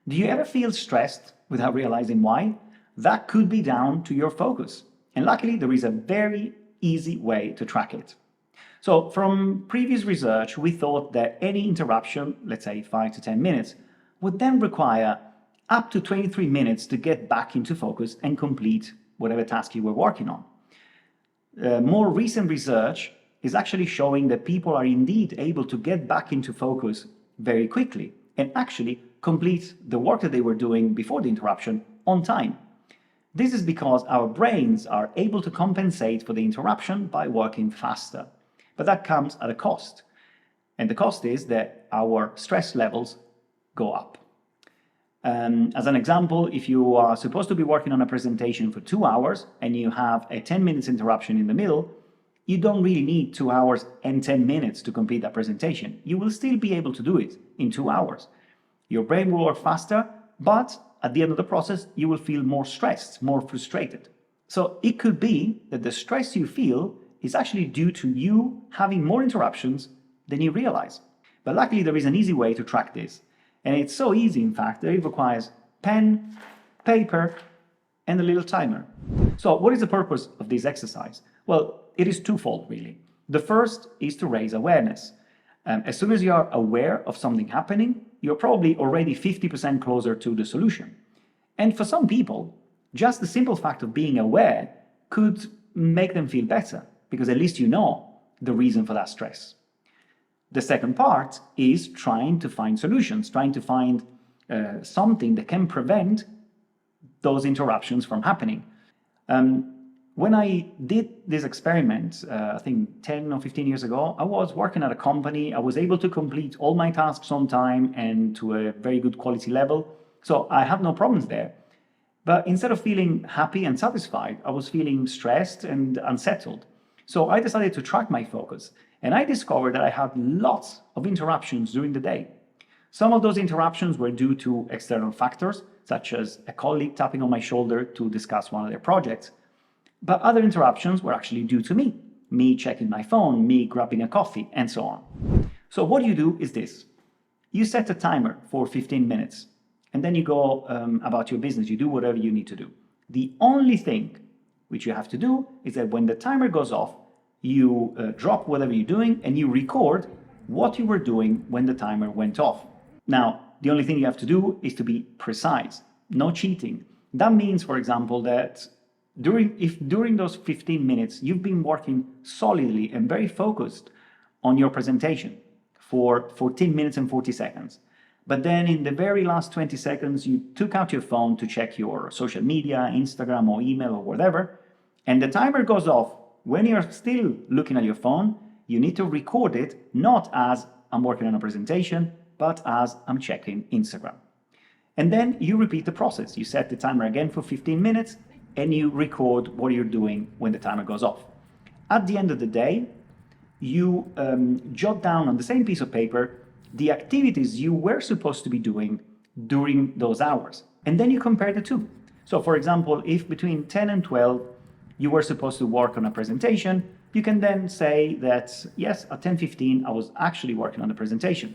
Do you ever feel stressed without realizing why? That could be down to your focus. And luckily, there is a very easy way to track it. So from previous research, we thought that any interruption, let's say 5 to 10 minutes, would then require up to 23 minutes to get back into focus and complete whatever task you were working on. More recent research is actually showing that people are indeed able to get back into focus very quickly and actually complete the work that they were doing before the interruption on time. This is because our brains are able to compensate for the interruption by working faster. But that comes at a cost. And the cost is that our stress levels go up. As an example, if you are supposed to be working on a presentation for 2 hours and you have a 10 minutes interruption in the middle, you don't really need 2 hours and 10 minutes to complete that presentation. You will still be able to do it in 2 hours. Your brain will work faster, but at the end of the process, you will feel more stressed, more frustrated. So it could be that the stress you feel is actually due to you having more interruptions than you realize. But luckily, there is an easy way to track this. And it's so easy, in fact, that it requires pen, paper, and a little timer. So what is the purpose of this exercise? Well, it is twofold, really. The first is to raise awareness. As soon as you are aware of something happening, you're probably already 50% closer to the solution. And for some people, just the simple fact of being aware could make them feel better, because at least you know the reason for that stress. The second part is trying to find solutions, trying to find something that can prevent those interruptions from happening. When I did this experiment, I think 10 or 15 years ago, I was working at a company. I was able to complete all my tasks on time and to a very good quality level. So I have no problems there. But instead of feeling happy and satisfied, I was feeling stressed and unsettled. So I decided to track my focus. And I discovered that I had lots of interruptions during the day. Some of those interruptions were due to external factors, such as a colleague tapping on my shoulder to discuss one of their projects. But other interruptions were actually due to me checking my phone, me grabbing a coffee, and so on. So what you do is this. You set a timer for 15 minutes, and then you go about your business. You do whatever you need to do. The only thing which you have to do is that when the timer goes off, you drop whatever you're doing and you record what you were doing when the timer went off. Now, the only thing you have to do is to be precise, no cheating. That means, for example, that if during those 15 minutes you've been working solidly and very focused on your presentation for 14 minutes and 40 seconds, but then in the very last 20 seconds you took out your phone to check your social media, Instagram or email or whatever, and the timer goes off. When you're still looking at your phone, you need to record it not as I'm working on a presentation, but as I'm checking Instagram. And then you repeat the process. You set the timer again for 15 minutes and you record what you're doing when the timer goes off. At the end of the day, you jot down on the same piece of paper the activities you were supposed to be doing during those hours. And then you compare the two. So for example, if between 10 and 12, you were supposed to work on a presentation, you can then say that, yes, at 10:15, I was actually working on the presentation.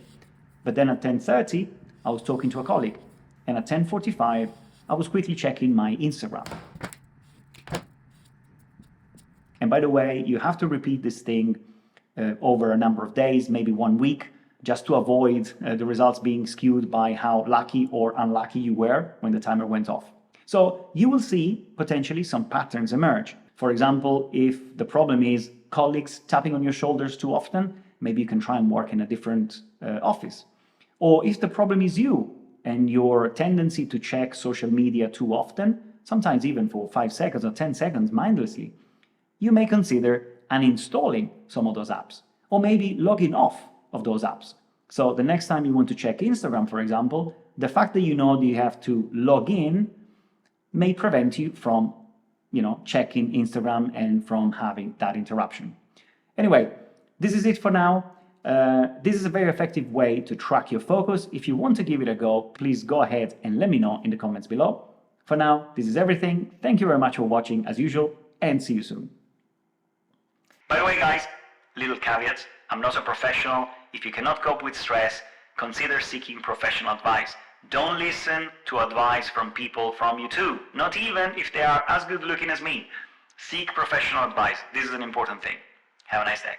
But then at 10:30, I was talking to a colleague. And at 10:45, I was quickly checking my Instagram. And by the way, you have to repeat this thing over a number of days, maybe 1 week, just to avoid the results being skewed by how lucky or unlucky you were when the timer went off. So you will see potentially some patterns emerge. For example, if the problem is colleagues tapping on your shoulders too often, maybe you can try and work in a different office. Or if the problem is you and your tendency to check social media too often, sometimes even for 5 seconds or 10 seconds mindlessly, you may consider uninstalling some of those apps, or maybe logging off of those apps. So the next time you want to check Instagram, for example, the fact that you know that you have to log in may prevent you from, checking Instagram and from having that interruption. Anyway, this is it for now. This is a very effective way to track your focus. If you want to give it a go, please go ahead and let me know in the comments below. For now, this is everything. Thank you very much for watching as usual, and see you soon. By the way, guys, little caveat, I'm not a professional. If you cannot cope with stress, consider seeking professional advice. Don't listen to advice from people from YouTube, not even if they are as good looking as me. Seek professional advice. This is an important thing. Have a nice day.